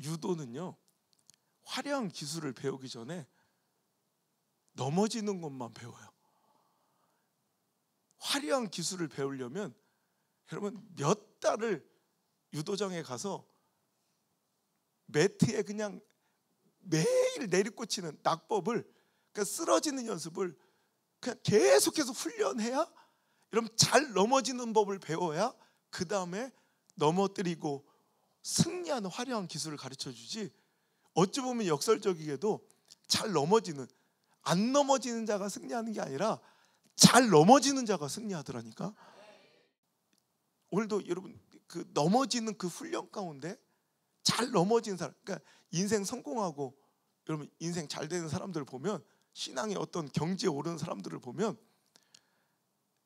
유도는요, 화려한 기술을 배우기 전에 넘어지는 것만 배워요. 화려한 기술을 배우려면 여러분 몇 달을 유도장에 가서 매트에 그냥 매일 내리꽂히는 낙법을, 그러니까 쓰러지는 연습을 그냥 계속해서 훈련해야, 여러분 잘 넘어지는 법을 배워야 그 다음에 넘어뜨리고 승리하는 화려한 기술을 가르쳐주지, 어찌 보면 역설적이게도 잘 넘어지는, 안 넘어지는 자가 승리하는 게 아니라 잘 넘어지는 자가 승리하더라니까. 오늘도 여러분 그 넘어지는 그 훈련 가운데 잘 넘어지는 사람, 그러니까 인생 성공하고 여러분 인생 잘 되는 사람들을 보면, 신앙의 어떤 경지에 오르는 사람들을 보면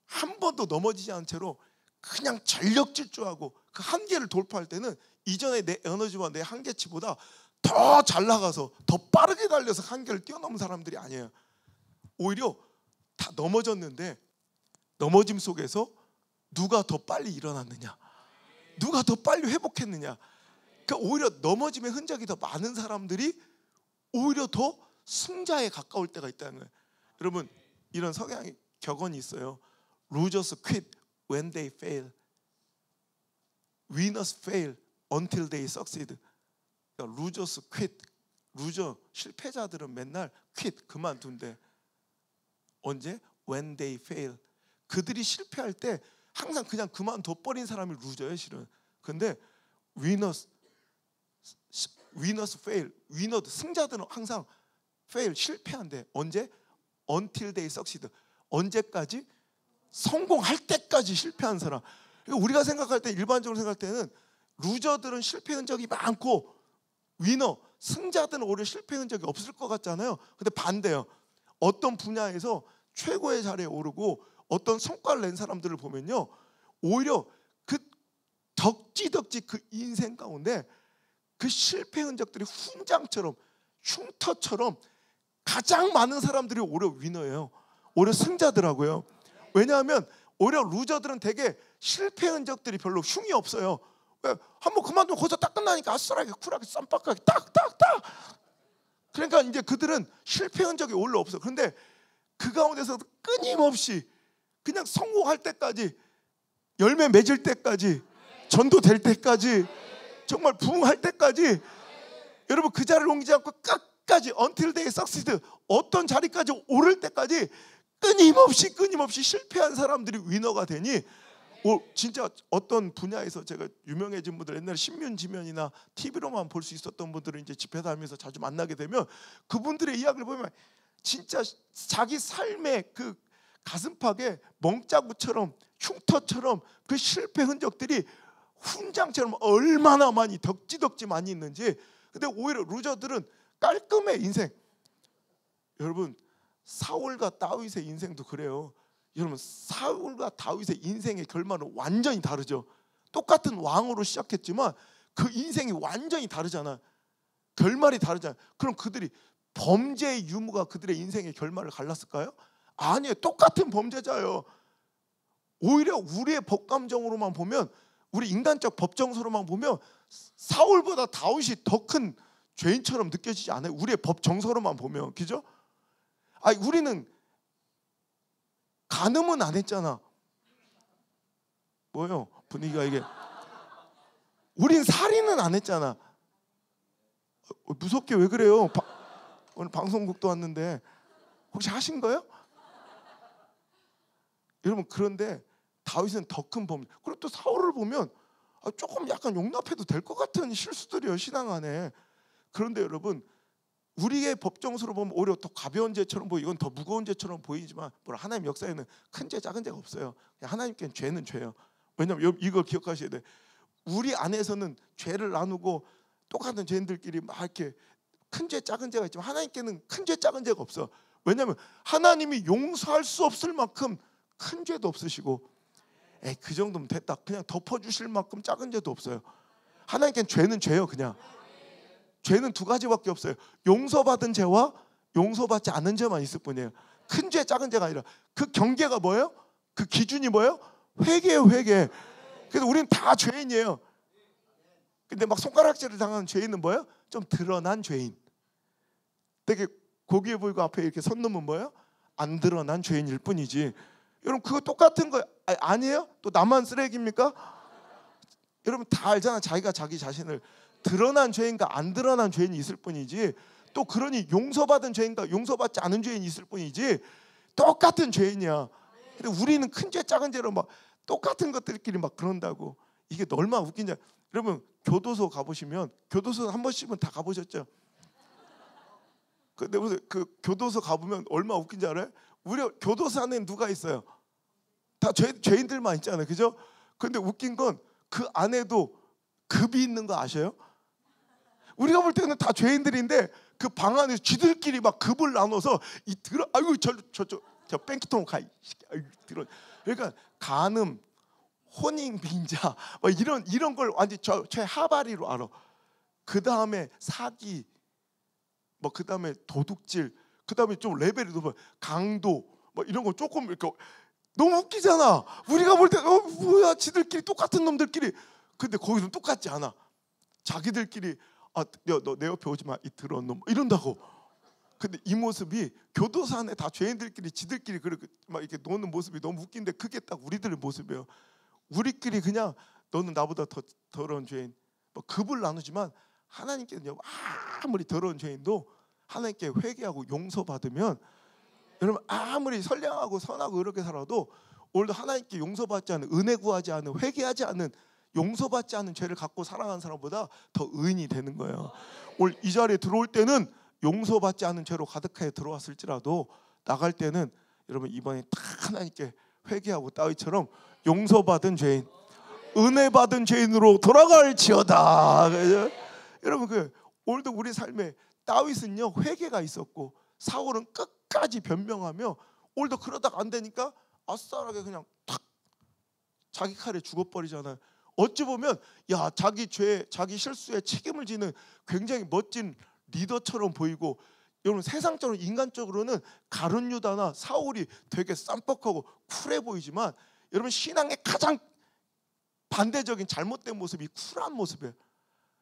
한 번도 넘어지지 않은 채로 그냥 전력 질주하고 그 한계를 돌파할 때는 이전에 내 에너지와 내 한계치보다 더 잘 나가서 더 빠르게 달려서 한계를 뛰어넘은 사람들이 아니에요. 오히려 다 넘어졌는데 넘어짐 속에서 누가 더 빨리 일어났느냐, 누가 더 빨리 회복했느냐, 그러니까 오히려 넘어짐의 흔적이 더 많은 사람들이 오히려 더 승자에 가까울 때가 있다는 거예요. 여러분 이런 성향의 격언이 있어요. Losers quit when they fail. Winners fail until they succeed. 그러니까 losers quit, 루저 실패자들은 맨날 quit 그만둔대. 언제? When they fail. 그들이 실패할 때 항상 그냥 그만둬버린 사람이 루저예요 실은. 근데 winners fail. 위너 승자들은 항상 fail 실패한대. 언제? Until they succeed. 언제까지? 성공할 때까지 실패한 사람. 그러니까 우리가 생각할 때, 일반적으로 생각할 때는 루저들은 실패 흔적이 많고 위너 승자들은 오히려 실패 흔적이 없을 것 같잖아요. 근데 반대예요. 어떤 분야에서 최고의 자리에 오르고 어떤 성과를 낸 사람들을 보면요, 오히려 그 덕지덕지 그 인생 가운데 그 실패 흔적들이 훈장처럼 흉터처럼 가장 많은 사람들이 오히려 위너예요. 오히려 승자더라고요. 왜냐하면 오히려 루저들은 되게 실패 흔적들이 별로 흉이 없어요. 왜? 한번 그만두면 거기서 딱 끝나니까 아싸라게 쿨하게 쌈박하게 딱딱딱. 그러니까 이제 그들은 실패 흔적이 원래 없어. 그런데 그 가운데서 끊임없이 그냥 성공할 때까지, 열매 맺을 때까지, 전도될 때까지, 정말 부흥할 때까지, 여러분 그 자리를 옮기지 않고 끝까지 until they succeed, 어떤 자리까지 오를 때까지 끊임없이 실패한 사람들이 위너가 되니, 진짜 어떤 분야에서 제가 유명해진 분들, 옛날에 신문지면이나 TV로만 볼 수 있었던 분들을 이제 집회 다니면서 자주 만나게 되면 그분들의 이야기를 보면 진짜 자기 삶의 그 가슴팍에 멍자구처럼 흉터처럼 그 실패 흔적들이 훈장처럼 얼마나 많이 덕지덕지 많이 있는지. 근데 오히려 루저들은 깔끔해 인생. 여러분 사울과 다윗의 인생도 그래요. 여러분 사울과 다윗의 인생의 결말은 완전히 다르죠. 똑같은 왕으로 시작했지만 그 인생이 완전히 다르잖아. 결말이 다르잖아. 그럼 그들이 범죄의 유무가 그들의 인생의 결말을 갈랐을까요? 아니에요. 똑같은 범죄자예요. 오히려 우리의 법감정으로만 보면, 우리 인간적 법정서로만 보면 사울보다 다윗이 더 큰 죄인처럼 느껴지지 않아요? 우리의 법정서로만 보면. 그죠? 아니 우리는 간음은 안 했잖아. 뭐예요? 분위기가 이게. 우린 살인은 안 했잖아. 무섭게 왜 그래요? 오늘 방송국도 왔는데 혹시 하신 거예요? 여러분 그런데 다윗은 더 큰 범죄. 그리고 또 사울을 보면 조금 약간 용납해도 될 것 같은 실수들이에요 신앙 안에. 그런데 여러분 우리의 법정서로 보면 오히려 더 가벼운 죄처럼 보이고 이건 더 무거운 죄처럼 보이지만 하나님 역사에는 큰 죄 작은 죄가 없어요. 하나님께는 죄는 죄예요. 왜냐하면 이걸 기억하셔야 돼. 우리 안에서는 죄를 나누고 똑같은 죄인들끼리 막 이렇게 큰 죄 작은 죄가 있지만 하나님께는 큰 죄 작은 죄가 없어. 왜냐하면 하나님이 용서할 수 없을 만큼 큰 죄도 없으시고, 그 정도면 됐다 그냥 덮어주실 만큼 작은 죄도 없어요. 하나님께는 죄는 죄예요. 그냥 죄는 두 가지밖에 없어요. 용서받은 죄와 용서받지 않은 죄만 있을 뿐이에요. 큰 죄 작은 죄가 아니라 그 경계가 뭐예요? 그 기준이 뭐예요? 회개예요. 회개. 그래서 우리는 다 죄인이에요. 근데 막 손가락질을 당하는 죄인은 뭐예요? 좀 드러난 죄인. 되게 고귀해 보이고 앞에 이렇게 선 넘으면 뭐예요? 안 드러난 죄인일 뿐이지. 여러분 그거 똑같은 거 아니에요? 또 나만 쓰레기입니까? 여러분 다 알잖아. 자기가 자기 자신을 드러난 죄인과 안 드러난 죄인이 있을 뿐이지. 또 그러니 용서받은 죄인과 용서받지 않은 죄인이 있을 뿐이지 똑같은 죄인이야. 근데 우리는 큰 죄 작은 죄로 막 똑같은 것들끼리 막 그런다고. 이게 얼마나 웃긴지. 여러분 교도소 가보시면 교도소 한 번씩은 다 가보셨죠? 근데 그 교도소 가보면 얼마나 웃긴지 알아요? 우리 교도소 안에 누가 있어요? 다 죄인들만 있잖아요, 그죠? 근데 웃긴 건 그 안에도 급이 있는 거 아셔요? 우리가 볼 때는 다 죄인들인데 그 방 안에서 쥐들끼리 막 급을 나눠서 이 들어, 아이고 저 뺑기통 가, 아이고 들어. 그러니까 간음, 혼인 빙자, 뭐 이런 걸 완전 최하바리로 알아. 그 다음에 사기, 뭐 그 다음에 도둑질, 그 다음에 좀 레벨이 높아 강도, 뭐 이런 거 조금 이렇게. 너무 웃기잖아. 우리가 볼 때 뭐야 지들끼리 똑같은 놈들끼리. 근데 거기서 똑같지 않아. 자기들끼리 너 내 옆에 오지 마 이 더러운 놈 이런다고. 근데 이 모습이 교도소 안에 다 죄인들끼리 지들끼리 그렇게 막 이렇게 노는 모습이 너무 웃긴데 그게 딱 우리들의 모습이에요. 우리끼리 그냥 너는 나보다 더 더러운 죄인 뭐 급을 나누지만 하나님께는 아무리 더러운 죄인도 하나님께 회개하고 용서받으면 여러분 아무리 선량하고 선하고 이렇게 살아도 오늘도 하나님께 용서받지 않은 은혜 구하지 않은 회개하지 않은 용서받지 않은 죄를 갖고 살아가는 사람보다 더 의인이 되는 거예요. 오늘 이 자리에 들어올 때는 용서받지 않은 죄로 가득하게 들어왔을지라도 나갈 때는 여러분 이번에 다 하나님께 회개하고 다윗처럼 용서받은 죄인 은혜 받은 죄인으로 돌아갈지어다. 여러분 오늘도 우리 삶에 다윗은요 회개가 있었고 사울은 끝까지 변명하며 오늘도 그러다가 안 되니까 아싸하게 그냥 탁 자기 칼에 죽어버리잖아요. 어찌 보면 자기 죄, 자기 실수에 책임을 지는 굉장히 멋진 리더처럼 보이고 여러분 세상적으로 인간적으로는 가룟 유다나 사울이 되게 쌈뻑하고 쿨해 보이지만 여러분 신앙의 가장 반대적인 잘못된 모습이 쿨한 모습이에요.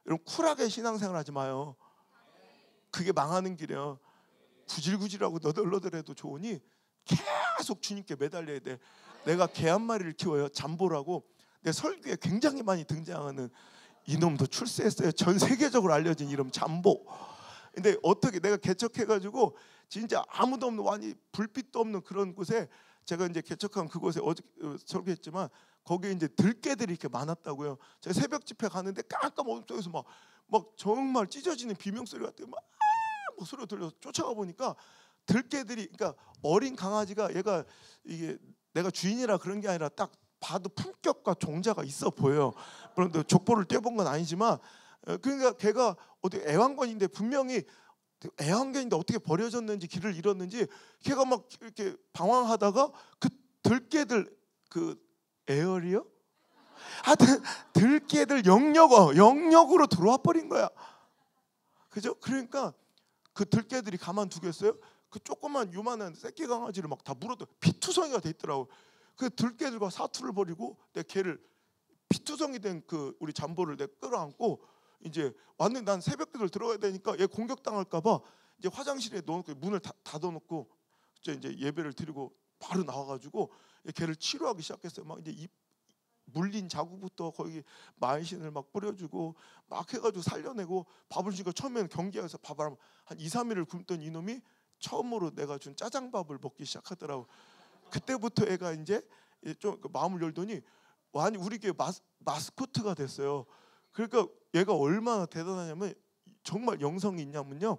여러분 쿨하게 신앙생활하지 마요. 그게 망하는 길이에요. 구질구질하고 너덜너덜해도 좋으니 계속 주님께 매달려야 돼. 내가 개 한 마리를 키워요. 잠보라고 내 설교에 굉장히 많이 등장하는 이놈도 출세했어요. 전 세계적으로 알려진 이름 잠보. 근데 어떻게 내가 개척해가지고 진짜 아무도 없는 완이 불빛도 없는 그런 곳에 제가 이제 개척한 그곳에 어제 설교했지만 거기에 이제 들개들이 이렇게 많았다고요. 제가 새벽 집회 가는데 깜깜 어둠 속에서 막 정말 찢어지는 비명 소리 같아요. 막 소리가 들려서 쫓아가 보니까 들개들이 그러니까 어린 강아지가 얘가 이게 내가 주인이라 그런 게 아니라 딱 봐도 품격과 종자가 있어 보여요. 그런데 족보를 떼본 건 아니지만 그러니까 걔가 어떻게 애완견인데 분명히 애완견인데 어떻게 버려졌는지 길을 잃었는지 걔가 막 이렇게 방황하다가 그 들개들 그 에어리어? 하여튼 들개들 영역으로 들어와 버린 거야. 그죠? 그러니까 그 들개들이 가만두겠어요? 그 조그만 요만한 새끼 강아지를 막 다 물어도 피투성이가 돼 있더라고. 그 들개들과 사투를 벌이고 내 개를 피투성이 된 그 우리 잠보를 내 끌어안고 이제 왔는데 난 새벽기도를 들어가야 되니까 얘 공격당할까봐 이제 화장실에 넣어놓고 문을 닫아놓고 이제 예배를 드리고 바로 나와가지고 걔를 치료하기 시작했어요. 막 이제 물린 자국부터 거기 마이신을 막 뿌려주고 막 해가지고 살려내고 밥을 주니까 처음에는 경계해서 밥을 한 2, 3일을 굶던 이놈이 처음으로 내가 준 짜장밥을 먹기 시작하더라고. 그때부터 애가 이제 좀 마음을 열더니 완전 우리 교회 마스코트가 됐어요. 그러니까 얘가 얼마나 대단하냐면 정말 영성이 있냐면요.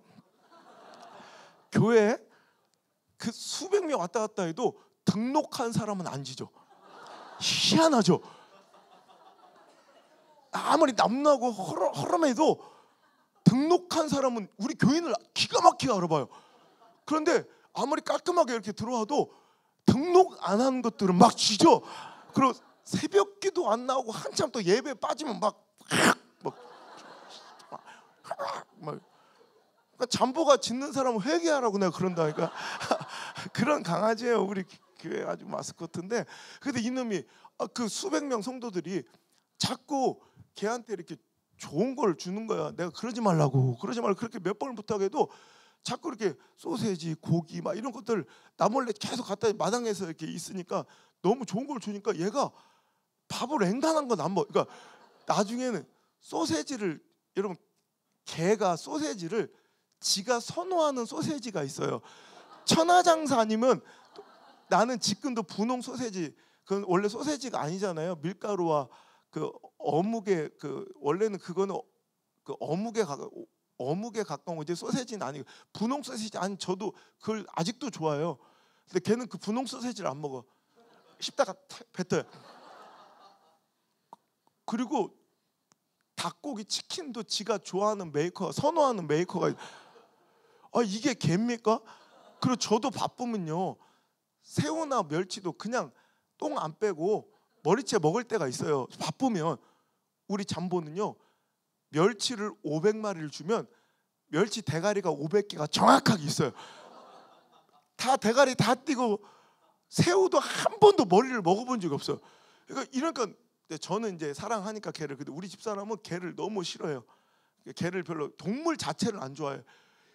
교회에 그 수백 명 왔다 갔다 해도 등록한 사람은 안 지죠. 희한하죠. 아무리 남나고 허름해도 등록한 사람은 우리 교인을 기가 막히게 알아봐요. 그런데 아무리 깔끔하게 이렇게 들어와도 등록 안 한 것들은 막 쥐죠. 그리고 새벽기도 안 나오고 한참 또 예배 빠지면 막 그러니까 잠보가 짖는 사람은 회개하라고 내가 그런다니까. 그런 강아지예요. 우리 교회 아주 마스코트인데. 근데 이놈이 그 수백 명 성도들이 자꾸 걔한테 이렇게 좋은 걸 주는 거야. 내가 그러지 말라고 그렇게 몇 번을 부탁해도 자꾸 이렇게 소세지, 고기 막 이런 것들 나 몰래 계속 갖다 마당에서 이렇게 있으니까 너무 좋은 걸 주니까 얘가 밥을 앵간한 건 안 먹어. 그러니까 나중에는 소세지를, 여러분, 개가 소세지를 지가 선호하는 소세지가 있어요. 천하장사 아니면 나는 지금도 분홍 소세지, 그건 원래 소세지가 아니잖아요. 밀가루와 그 어묵에, 그 원래는 그거는 그 어묵에 가까운 거지 소세지는 아니고 분홍 소세지. 아니 저도 그걸 아직도 좋아해요. 근데 걔는 그 분홍 소세지를 안 먹어. 씹다가 뱉어요. 그리고 닭고기, 치킨도 지가 좋아하는 메이커, 선호하는 메이커가 이게 개입니까? 그리고 저도 바쁘면요 새우나 멸치도 그냥 똥 안 빼고 머리채 먹을 때가 있어요. 바쁘면. 우리 잠보는요 멸치를 500마리를 주면 멸치 대가리가 500개가 정확하게 있어요. 다 대가리 다 띄고 새우도 한 번도 머리를 먹어본 적이 없어요. 이러니까 저는 이제 사랑하니까 개를. 근데 우리 집사람은 개를 너무 싫어해요. 개를 별로, 동물 자체를 안 좋아해요.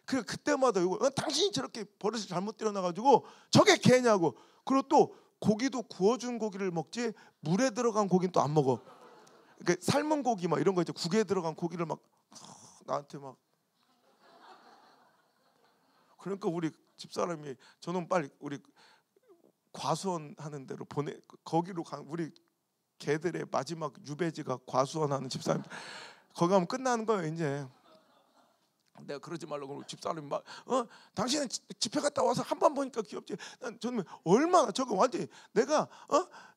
그때마다 이거 당신이 저렇게 버릇을 잘못 들여놔가지고 저게 개냐고. 그리고 또 고기도 구워준 고기를 먹지 물에 들어간 고기는 또 안 먹어. 그러니까 삶은 고기 막 이런 거 이제 국에 들어간 고기를 막 나한테 막. 그러니까 우리 집사람이 저는 빨리 우리 과수원 하는 데로 거기로 간, 우리 개들의 마지막 유배지가 과수원 하는 집사람. 거기 가면 끝나는 거예요 이제. 내가 그러지 말라고 집사람이 막 당신은 집회 갔다 와서 한 번 보니까 귀엽지. 저는 얼마나 저거 완전히 내가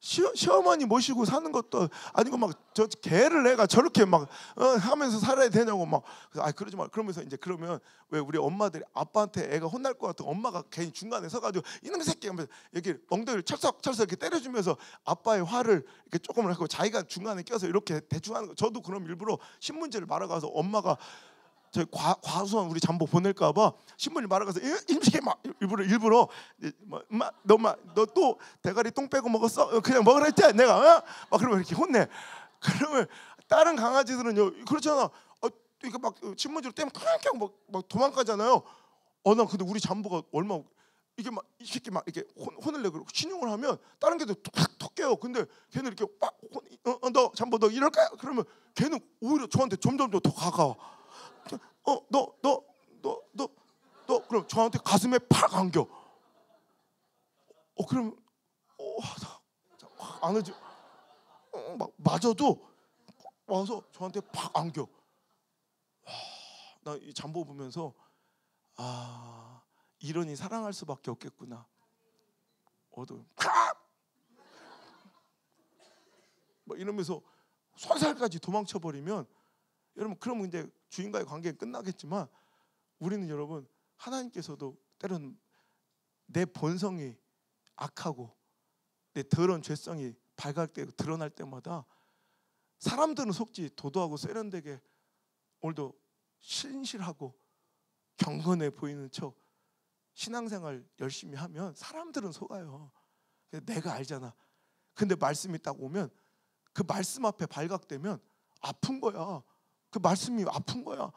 시어머니 모시고 사는 것도 아니고 막 저 개를 내가 저렇게 막 하면서 살아야 되냐고 막. 그러지 말. 그러면서 이제 그러면 왜 우리 엄마들이 아빠한테 애가 혼날 것 같은 엄마가 괜히 중간에 서가지고 이놈의 새끼 하면서 이렇게 엉덩이를 철썩철썩 이렇게 때려주면서 아빠의 화를 이렇게 조금을 하고 자기가 중간에 껴서 이렇게 대충 하는 거. 저도 그럼 일부러 신문지를 말아가서 엄마가 저 과수원 우리 잠보 보낼까봐 신문을 말아가서 임시게 막 일부러 너 또 대가리 똥 빼고 먹었어? 그냥 먹으라 했지 내가 막 그러면 이렇게 혼내. 그러면 다른 강아지들은요 그렇잖아. 이렇게 막 신문지로 떼면 그냥 막 도망가잖아요. 나 근데 우리 잠보가 얼마 이게 막 이 새끼 막 이렇게 혼을 내고 신용을 하면 다른 개들 톡 깨요. 근데 걔는 이렇게 막 너 잠보 너 이럴 거야? 그러면 걔는 오히려 저한테 점점 더 가까워. 너 그럼 저한테 가슴에 팍 안겨. 그럼 안으지. 막 맞아도 와서 저한테 팍 안겨. 나 이 잠보 보면서 이러니 사랑할 수밖에 없겠구나. 막 이러면서 손살까지 도망쳐 버리면 여러분 그러면 이제 주인과의 관계는 끝나겠지만 우리는 여러분 하나님께서도 때로는 내 본성이 악하고 내 더러운 죄성이 발각되고 드러날 때마다 사람들은 속지 도도하고 세련되게 오늘도 신실하고 경건해 보이는 척 신앙생활 열심히 하면 사람들은 속아요. 내가 알잖아. 근데 말씀이 딱 오면 그 말씀 앞에 발각되면 아픈 거야. 그 말씀이 아픈 거야.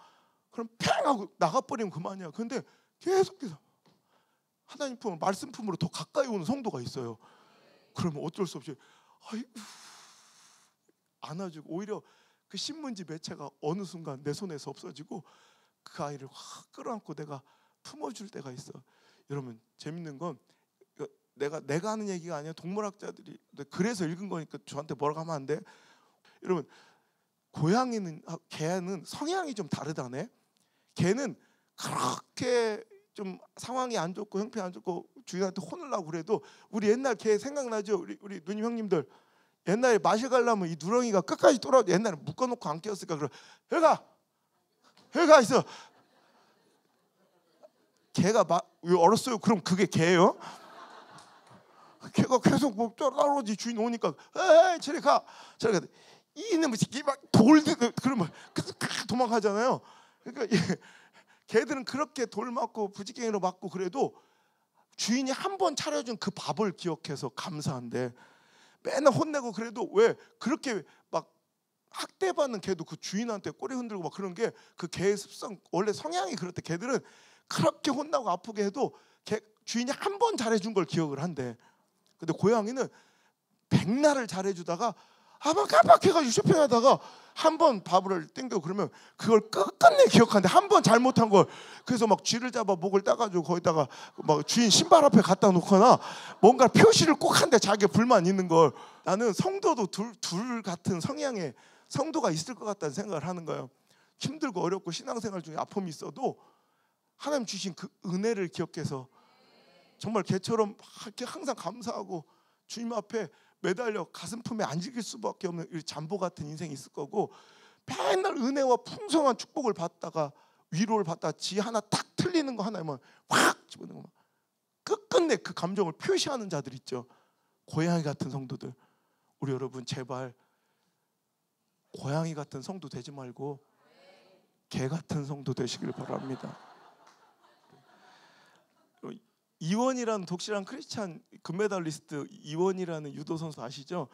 그럼 팽 하고 나가버리면 그만이야. 근데 계속해서 하나님 품으로, 말씀 품으로 더 가까이 오는 성도가 있어요. 그러면 어쩔 수 없이 안아주고 오히려 그 신문지 매체가 어느 순간 내 손에서 없어지고 그 아이를 확 끌어안고 내가 품어줄 때가 있어. 여러분 재밌는 건 내가 하는 얘기가 아니라 동물학자들이 그래서 읽은 거니까 저한테 뭐라고 하면 안 돼. 여러분 고양이는 개는 성향이 좀 다르다네. 개는 그렇게 좀 상황이 안 좋고 형편 안 좋고 주인한테 혼을 나고 그래도 우리 옛날 개 생각나죠? 우리 누님 형님들 옛날에 마실 가려면 이 누렁이가 끝까지 돌아. 옛날에 묶어놓고 안 깨웠으니까 그래. 해가 있어. 개가 얼었어요. 그럼 그게 개예요? 걔가 계속 뭐 따라오지. 주인 오니까 에이 저리 가. 이놈의 새끼 막 그러면 도망가잖아요. 그러니까 걔들은 그렇게 돌 맞고 부지깽이로 맞고 그래도 주인이 한 번 차려준 그 밥을 기억해서 감사한데 맨날 혼내고 그래도 왜 그렇게 막 학대받는 개도 그 주인한테 꼬리 흔들고 막 그런 게 그 개의 습성, 원래 성향이 그렇대. 개들은 그렇게 혼나고 아프게 해도 주인이 한 번 잘해준 걸 기억을 한대. 근데 고양이는 백날을 잘해주다가 아마 깜빡해가지고 쇼핑하다가 한 번 밥을 땡겨 그러면 그걸 끝끝내 기억하는데, 한 번 잘못한 걸. 그래서 막 쥐를 잡아 목을 따가지고 거기다가 막 주인 신발 앞에 갖다 놓거나 뭔가 표시를 꼭 한대, 자기가 불만 있는 걸. 나는 성도도 둘 같은 성향의 성도가 있을 것 같다는 생각을 하는 거예요. 힘들고 어렵고 신앙생활 중에 아픔이 있어도 하나님 주신 그 은혜를 기억해서 정말 개처럼 이렇게 항상 감사하고 주님 앞에 매달려 가슴품에 안길 수밖에 없는 잠보 같은 인생이 있을 거고, 맨날 은혜와 풍성한 축복을 받다가 위로를 받다가 지 하나 딱 틀리는 거 하나면 확 집어넣는 거, 끝끝내 그 감정을 표시하는 자들 있죠. 고양이 같은 성도들. 우리 여러분 제발 고양이 같은 성도 되지 말고 개 같은 성도 되시길 바랍니다. 이원이라는 독실한 크리스찬 금메달리스트 이원이라는 유도 선수 아시죠?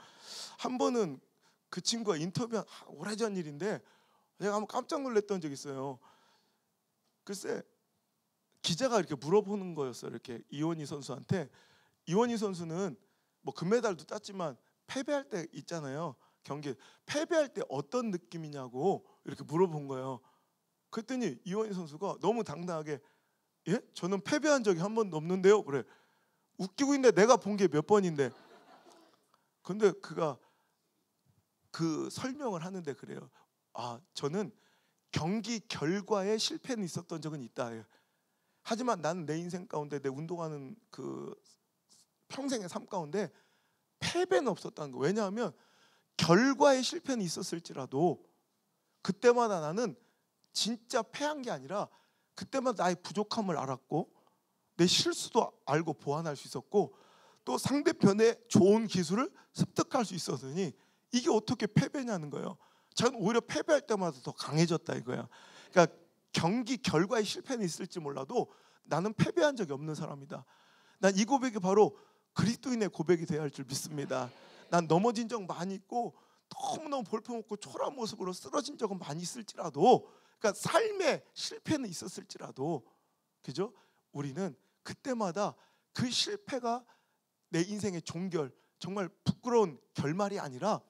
한 번은 그 친구가 인터뷰한 오래전 일인데 제가 한번 깜짝 놀랐던 적이 있어요. 글쎄 기자가 이렇게 물어보는 거였어요. 이렇게 이원희 선수한테. 이원희 선수는 뭐 금메달도 땄지만 패배할 때 있잖아요. 경기 패배할 때 어떤 느낌이냐고 이렇게 물어본 거예요. 그랬더니 이원희 선수가 너무 당당하게 예? 저는 패배한 적이 한 번도 없는데요. 그래. 웃기고 있는데 내가 본 게 몇 번인데. 근데 그가 그 설명을 하는데 그래요. 아, 저는 경기 결과에 실패는 있었던 적은 있다. 하지만 나는 내 인생 가운데 내 운동하는 그 평생의 삶 가운데 패배는 없었다는 거. 왜냐하면 결과에 실패는 있었을지라도 그때마다 나는 진짜 패한 게 아니라 그때마다 나의 부족함을 알았고 내 실수도 알고 보완할 수 있었고 또 상대편의 좋은 기술을 습득할 수 있었으니 이게 어떻게 패배냐는 거예요. 저는 오히려 패배할 때마다 더 강해졌다 이거야. 그러니까 경기 결과에 실패는 있을지 몰라도 나는 패배한 적이 없는 사람이다. 난 이 고백이 바로 그리스도인의 고백이 되어야 할 줄 믿습니다. 난 넘어진 적 많이 있고 너무너무 볼품없고 초라한 모습으로 쓰러진 적은 많이 있을지라도, 그러니까 삶에 실패는 있었을지라도, 그죠? 우리는 그때마다 그 실패가 내 인생의 종결, 정말 부끄러운 결말이 아니라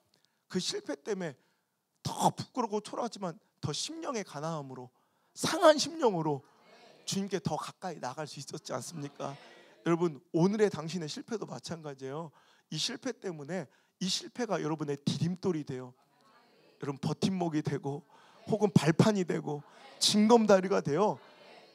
그 실패 때문에 더 부끄럽고 초라하지만 더 심령의 가난함으로, 상한 심령으로 주님께 더 가까이 나갈 수 있었지 않습니까? 여러분, 오늘의 당신의 실패도 마찬가지예요. 이 실패 때문에 이 실패가 여러분의 디딤돌이 돼요. 여러분 버팀목이 되고 혹은 발판이 되고 징검다리가 되어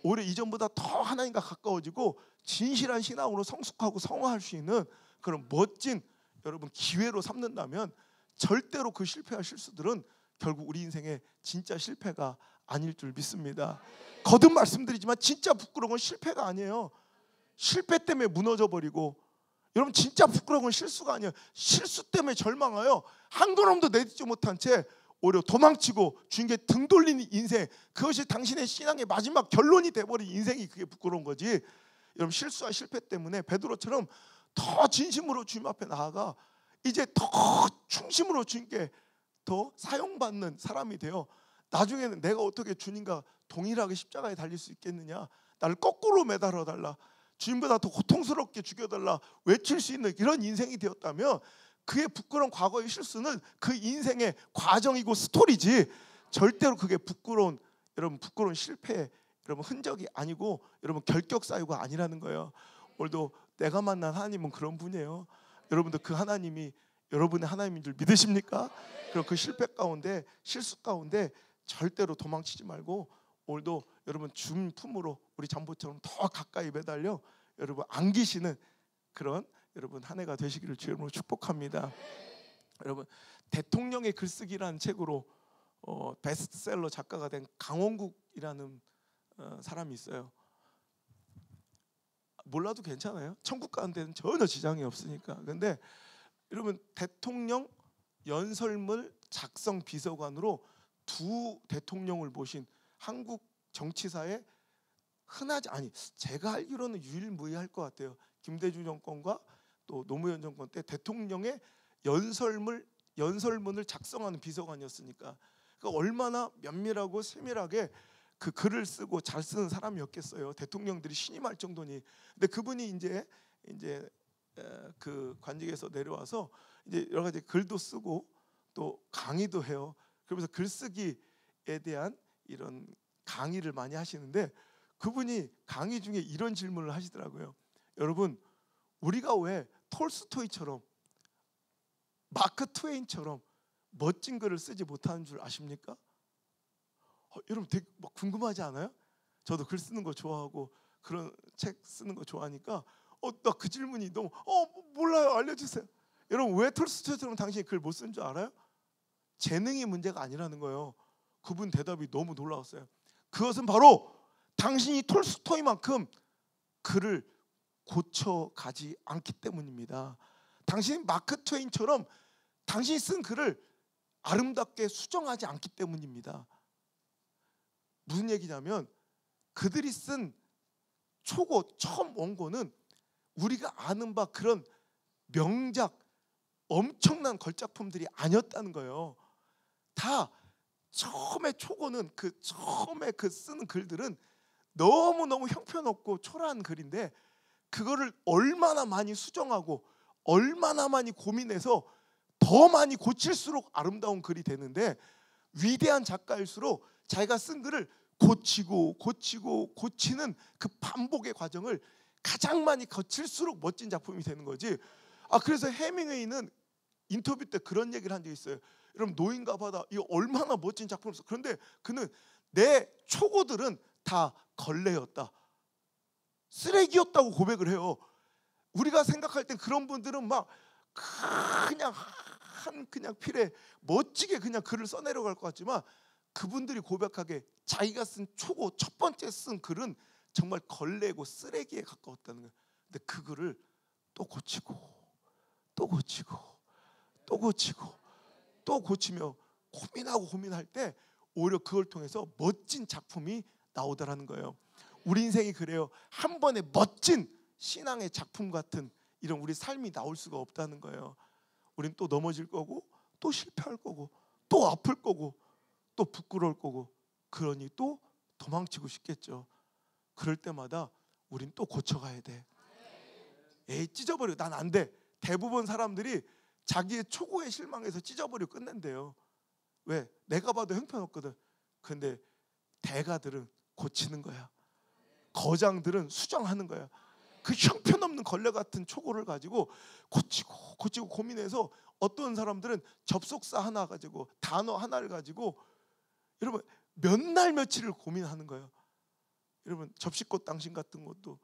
오히려 이전보다 더 하나님과 가까워지고 진실한 신앙으로 성숙하고 성화할 수 있는 그런 멋진 여러분 기회로 삼는다면 절대로 그 실패와 실수들은 결국 우리 인생의 진짜 실패가 아닐 줄 믿습니다. 거듭 말씀드리지만 진짜 부끄러운 건 실패가 아니에요. 실패 때문에 무너져 버리고, 여러분 진짜 부끄러운 건 실수가 아니에요. 실수 때문에 절망하여 한 걸음도 내딛지 못한 채 오히려 도망치고 주님께 등 돌리는 인생, 그것이 당신의 신앙의 마지막 결론이 돼버린 인생이 그게 부끄러운 거지. 여러분 실수와 실패 때문에 베드로처럼 더 진심으로 주님 앞에 나아가 이제 더 충심으로 주님께 더 사용받는 사람이 되어 나중에는 내가 어떻게 주님과 동일하게 십자가에 달릴 수 있겠느냐, 나를 거꾸로 매달아 달라, 주님보다 더 고통스럽게 죽여달라 외칠 수 있는 이런 인생이 되었다면 그의 부끄러운 과거의 실수는 그 인생의 과정이고 스토리지 절대로 그게 부끄러운 실패, 여러분 흔적이 아니고 여러분 결격 사유가 아니라는 거예요. 오늘도 내가 만난 하나님은 그런 분이에요. 여러분도 그 하나님이 여러분의 하나님인 줄 믿으십니까? 그럼 그 실패 가운데 실수 가운데 절대로 도망치지 말고 오늘도 여러분 주님 품으로 우리 잠보처럼 더 가까이 매달려 여러분 안기시는 그런 여러분 한 해가 되시기를 주님으로 축복합니다. 여러분 대통령의 글쓰기라는 책으로 베스트셀러 작가가 된 강원국이라는 사람이 있어요. 몰라도 괜찮아요. 천국 가는 데는 전혀 지장이 없으니까. 근데 여러분 대통령 연설문 작성 비서관으로 두 대통령을 모신 한국 정치사에 흔하지, 아니 제가 알기로는 유일무이할 것 같아요. 김대중 정권과 또 노무현 정권 때 대통령의 연설문 연설문을 작성하는 비서관이었으니까 그러니까 얼마나 면밀하고 세밀하게 그 글을 쓰고 잘 쓰는 사람이었겠어요. 대통령들이 신임할 정도니. 근데 그분이 이제 그 관직에서 내려와서 이제 여러 가지 글도 쓰고 또 강의도 해요. 그러면서 글쓰기에 대한 이런 강의를 많이 하시는데 그분이 강의 중에 이런 질문을 하시더라고요. 여러분, 우리가 왜 톨스토이처럼 마크 트웨인처럼 멋진 글을 쓰지 못하는 줄 아십니까? 여러분 되게 막 궁금하지 않아요? 저도 글 쓰는 거 좋아하고 그런 책 쓰는 거 좋아하니까 나 그 질문이 너무 몰라요. 알려주세요. 여러분 왜 톨스토이처럼 당신이 글 못 쓴 줄 알아요? 재능이 문제가 아니라는 거예요. 그분 대답이 너무 놀라웠어요. 그것은 바로 당신이 톨스토이만큼 글을 고쳐가지 않기 때문입니다. 당신이 마크 트웨인처럼 당신이 쓴 글을 아름답게 수정하지 않기 때문입니다. 무슨 얘기냐면 그들이 쓴 초고 처음 원고는 우리가 아는 바 그런 명작 엄청난 걸작품들이 아니었다는 거예요. 다 처음에 초고는 처음에 쓰는 글들은 너무너무 형편없고 초라한 글인데 그거를 얼마나 많이 수정하고 얼마나 많이 고민해서 더 많이 고칠수록 아름다운 글이 되는데 위대한 작가일수록 자기가 쓴 글을 고치는 그 반복의 과정을 가장 많이 거칠수록 멋진 작품이 되는 거지. 그래서 해밍웨이는 인터뷰 때 그런 얘기를 한 적이 있어요. 여러분 노인과 바다 이거 얼마나 멋진 작품을 써. 그런데 그는 내 초고들은 다 걸레였다. 쓰레기였다고 고백을 해요. 우리가 생각할 때 그런 분들은 막 그냥 필에 멋지게 그냥 글을 써내려갈 것 같지만 그분들이 고백하게 자기가 쓴 초고 첫 번째 쓴 글은 정말 걸레고 쓰레기에 가까웠다는 거예요. 근데 그 글을 또 고치고 또 고치고 또 고치고 또 고치며 고민할 때 오히려 그걸 통해서 멋진 작품이 나오더라는 거예요. 우리 인생이 그래요. 한 번에 멋진 신앙의 작품 같은 이런 우리 삶이 나올 수가 없다는 거예요. 우린 또 넘어질 거고 또 실패할 거고 또 아플 거고 또 부끄러울 거고 그러니 또 도망치고 싶겠죠. 그럴 때마다 우린 또 고쳐가야 돼. 찢어버려. 난 안 돼. 대부분 사람들이 자기의 초고에 실망해서 찢어버리고 끝낸대요. 왜? 내가 봐도 형편없거든. 근데 대가들은 고치는 거야. 거장들은 수정하는 거야. 그 형편없는 걸레 같은 초고를 가지고 고치고 고민해서 어떤 사람들은 접속사 하나 가지고 단어 하나를 가지고 여러분 몇 날 며칠을 고민하는 거예요. 여러분 접시꽃 당신 같은 것도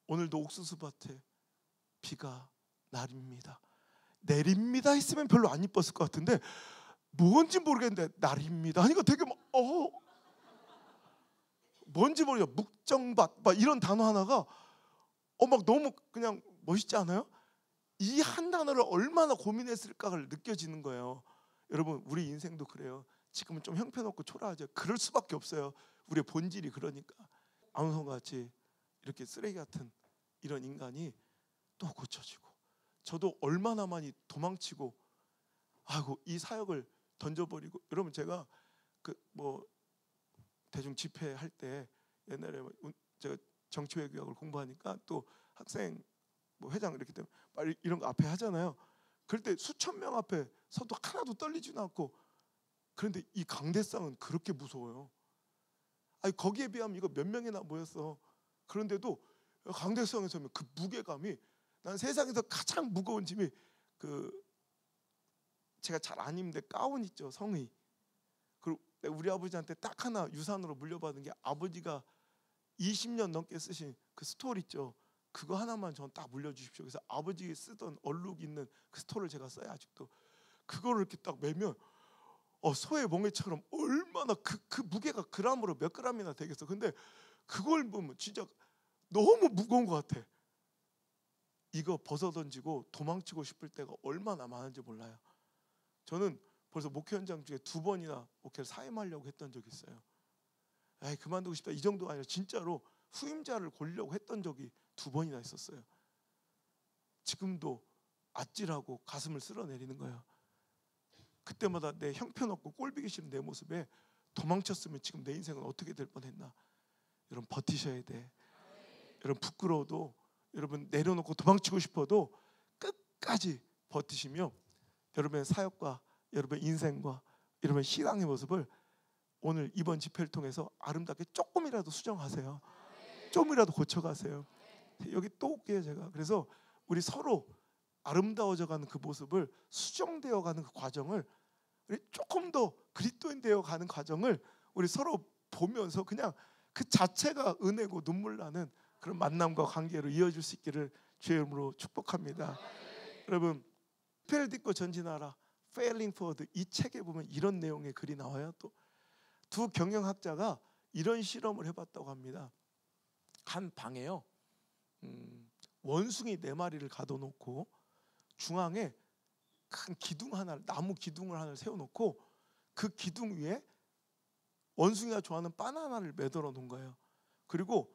오늘도 옥수수밭에 비가 내립니다 했으면 별로 안 이뻤을 것 같은데 뭔지 모르겠는데 날입니다 하니까 되게 막 뭔지 모르겠어. 묵정밭 막 이런 단어 하나가 막 너무 그냥 멋있지 않아요? 이 한 단어를 얼마나 고민했을까가 느껴지는 거예요. 여러분 우리 인생도 그래요. 지금은 좀 형편없고 초라하죠. 그럴 수밖에 없어요. 우리의 본질이 그러니까. 아무성과 같이 이렇게 쓰레기 같은 이런 인간이 또 고쳐지고 저도 얼마나 많이 도망치고 이 사역을 던져버리고 여러분 제가 대중 집회할 때 옛날에 제가 정치외교학을 공부하니까 또 학생 회장 이렇게 되면 이런 거 앞에 하잖아요. 그럴 때 수천 명 앞에 서도 하나도 떨리지도 않고 그런데 이 강대상은 그렇게 무서워요. 거기에 비하면 이거 몇 명이나 모였어. 그런데도 강대상에 서면 그 무게감이 난 세상에서 가장 무거운 짐이 제가 잘 안 입는데 가운 있죠. 성의. 그리고 우리 아버지한테 딱 하나 유산으로 물려받은 게 아버지가 20년 넘게 쓰신 그 스톨 있죠. 그거 하나만 전 딱 물려주십시오. 그래서 아버지 쓰던 얼룩 있는 그 스톨을 제가 써요. 아직도 그거를 이렇게 딱 매면 소의 멍에처럼 얼마나 그 무게가 그람으로 몇 그람이나 되겠어. 근데 그걸 보면 진짜 너무 무거운 것 같아. 이거 벗어던지고 도망치고 싶을 때가 얼마나 많은지 몰라요. 저는 벌써 목회 현장 중에 2번이나 목회를 사임하려고 했던 적이 있어요. 그만두고 싶다 이 정도가 아니라 진짜로 후임자를 고르려고 했던 적이 2번이나 있었어요. 지금도 아찔하고 가슴을 쓸어내리는 거예요. 그때마다 내 형편없고 꼴보기 싫은 내 모습에 도망쳤으면 지금 내 인생은 어떻게 될 뻔했나. 여러분 버티셔야 돼. 여러분 부끄러워도, 여러분 내려놓고 도망치고 싶어도 끝까지 버티시며 여러분의 사역과 여러분의 인생과 여러분의 신앙의 모습을 오늘 이번 집회를 통해서 아름답게 조금이라도 수정하세요. 조금이라도 고쳐가세요. 여기 또 올게요 제가. 그래서 우리 서로 아름다워져가는 그 모습을, 수정되어가는 그 과정을, 우리 조금 더 그리스도인 되어가는 과정을 우리 서로 보면서 그냥 그 자체가 은혜고 눈물 나는 그런 만남과 관계로 이어질 수 있기를 주의 이름으로 축복합니다. 여러분 실패를 딛고 전진하라, Failing Forward, 이 책에 보면 이런 내용의 글이 나와요. 또 두 경영학자가 이런 실험을 해봤다고 합니다. 한 방에요, 원숭이 4마리를 가둬놓고 중앙에 큰 기둥 하나를, 나무 기둥을 하나를 세워놓고 그 기둥 위에 원숭이가 좋아하는 바나나를 매달아 놓은 거예요. 그리고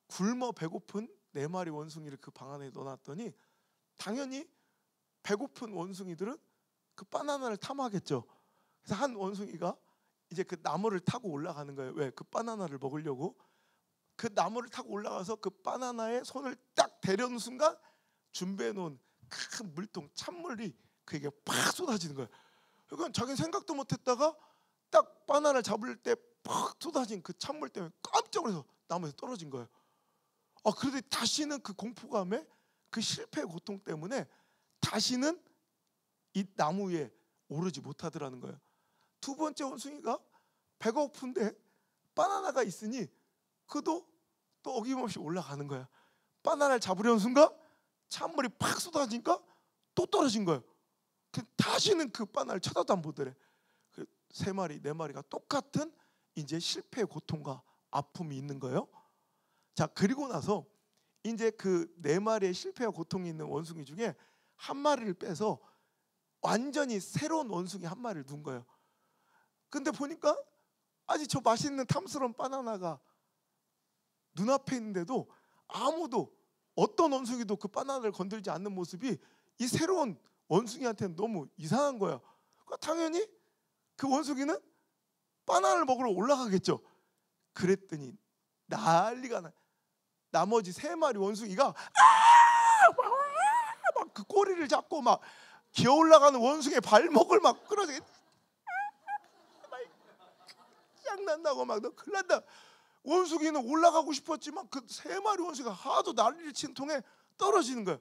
굶어 배고픈 4마리 원숭이를 그 방 안에 넣어놨더니 당연히 배고픈 원숭이들은 그 바나나를 탐하겠죠. 그래서 한 원숭이가 이제 그 나무를 타고 올라가는 거예요. 왜? 그 바나나를 먹으려고. 그 나무를 타고 올라가서 그 바나나에 손을 딱 대려는 순간 준비해 놓은 큰 물통, 찬물이 그에게 팍 쏟아지는 거예요. 그러니까 자기는 생각도 못했다가 딱 바나나를 잡을 때 팍 쏟아진 그 찬물 때문에 깜짝 놀라서 나무에서 떨어진 거예요. 그런데 다시는 그 공포감에, 그 실패의 고통 때문에 다시는 이 나무 위에 오르지 못하더라는 거예요. 두 번째 원숭이가 배가 고픈데 바나나가 있으니 그도 또 어김없이 올라가는 거예요. 바나나를 잡으려는 순간 찬물이 팍 쏟아지니까 또 떨어진 거예요. 다시는 그 바나나를 쳐다도 안 보더래. 그 3마리, 4마리가 똑같은 이제 실패의 고통과 아픔이 있는 거예요. 자, 그리고 나서 이제 그 4마리의 실패와 고통이 있는 원숭이 중에 한 마리를 빼서 완전히 새로운 원숭이 한 마리를 둔 거예요. 근데 보니까 아직 저 맛있는 탐스러운 바나나가 눈앞에 있는데도 아무도, 어떤 원숭이도 그 바나나를 건들지 않는 모습이 이 새로운 원숭이한테는 너무 이상한 거예요. 그러니까 당연히 그 원숭이는 바나나를 먹으러 올라가겠죠. 그랬더니 난리가 나. 나머지 3마리 원숭이가 막 그 꼬리를 잡고 막 기어 올라가는 원숭이의 발목을 막 끌어서 짱난다고 막, 너 큰일 난다. 원숭이는 올라가고 싶었지만 그 3마리 원숭이가 하도 난리를 친 통에 떨어지는 거예요.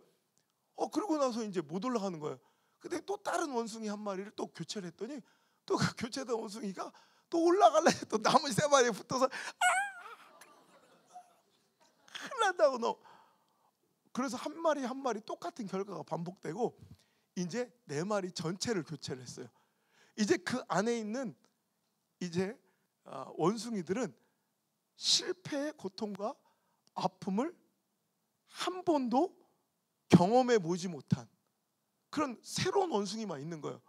그러고 나서 이제 못 올라가는 거예요. 근데 또 다른 원숭이 한 마리를 또 교체를 했더니 또 그 교체된 원숭이가 또 올라가려고 또 나머지 3마리에 붙어서 큰일 난다고 너. 그래서 한 마리 한 마리 똑같은 결과가 반복되고 이제 4마리 전체를 교체를 했어요. 이제 그 안에 있는 이제 원숭이들은 실패의 고통과 아픔을 한 번도 경험해 보지 못한 그런 새로운 원숭이만 있는 거예요.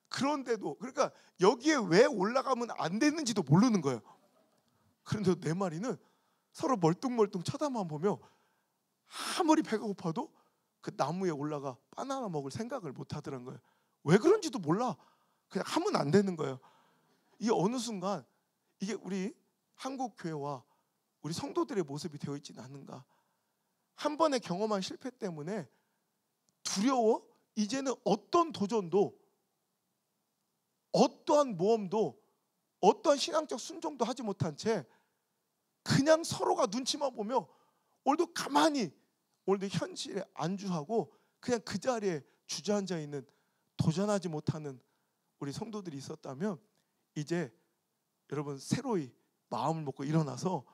그런데도, 그러니까 여기에 왜 올라가면 안 됐는지도 모르는 거예요. 그런데 4마리는 서로 멀뚱멀뚱 쳐다만 보며 아무리 배가 고파도 그 나무에 올라가 바나나 먹을 생각을 못 하더란 거예요. 왜 그런지도 몰라. 그냥 하면 안 되는 거예요. 이 어느 순간 이게 우리 한국 교회와 우리 성도들의 모습이 되어 있지는 않는가. 한 번의 경험한 실패 때문에 두려워 이제는 어떤 도전도, 어떠한 모험도, 어떠한 신앙적 순종도 하지 못한 채 그냥 서로가 눈치만 보며 오늘도 가만히, 오늘도 현실에 안주하고 그냥 그 자리에 주저앉아 있는, 도전하지 못하는 우리 성도들이 있었다면 이제 여러분 새로이 마음을 먹고 일어나서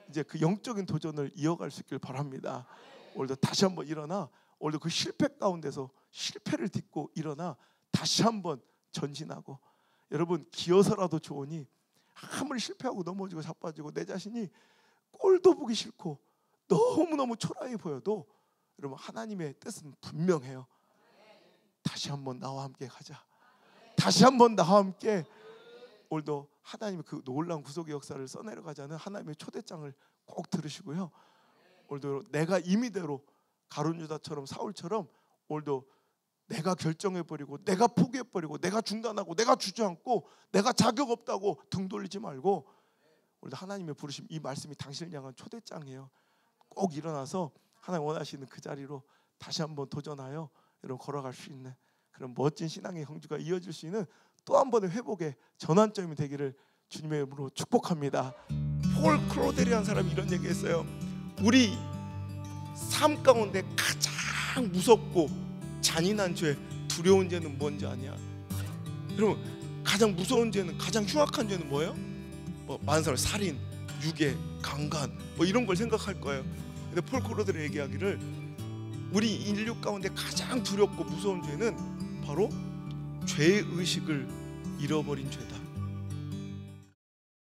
이제 그 영적인 도전을 이어갈 수 있길 바랍니다. 오늘도 다시 한번 일어나, 오늘도 그 실패 가운데서 실패를 딛고 일어나 다시 한번 전진하고, 여러분 기어서라도 좋으니 아무리 실패하고 넘어지고 자빠지고 내 자신이 꼴도 보기 싫고 너무너무 초라해 보여도 여러분 하나님의 뜻은 분명해요. 다시 한번 나와 함께 가자. 다시 한번 나와 함께 오늘도 하나님의 그 놀라운 구속의 역사를 써내려가자는 하나님의 초대장을 꼭 들으시고요. 오늘도 내가 임의대로 가룟 유다처럼 사울처럼 오늘도 내가 결정해버리고 내가 포기해버리고 내가 중단하고 내가 주저앉고 내가 자격 없다고 등 돌리지 말고, 우리 하나님의 부르심, 이 말씀이 당신을 향한 초대장이에요. 꼭 일어나서 하나님 원하시는 그 자리로 다시 한번 도전하여 여러분 걸어갈 수 있는 그런 멋진 신앙의 형주가 이어질 수 있는 또 한 번의 회복의 전환점이 되기를 주님의 이름으로 축복합니다. 폴 크로델이라는 사람이 이런 얘기했어요. 우리 삶 가운데 가장 무섭고 잔인한 죄, 두려운 죄는 뭔지 아냐? 여러분, 가장 무서운 죄는, 가장 흉악한 죄는 뭐예요? 뭐 만살, 살인, 유괴, 강간, 뭐 이런 걸 생각할 거예요. 근데 폴 크로델이 얘기하기를 우리 인류 가운데 가장 두렵고 무서운 죄는 바로 죄의 의식을 잃어버린 죄다.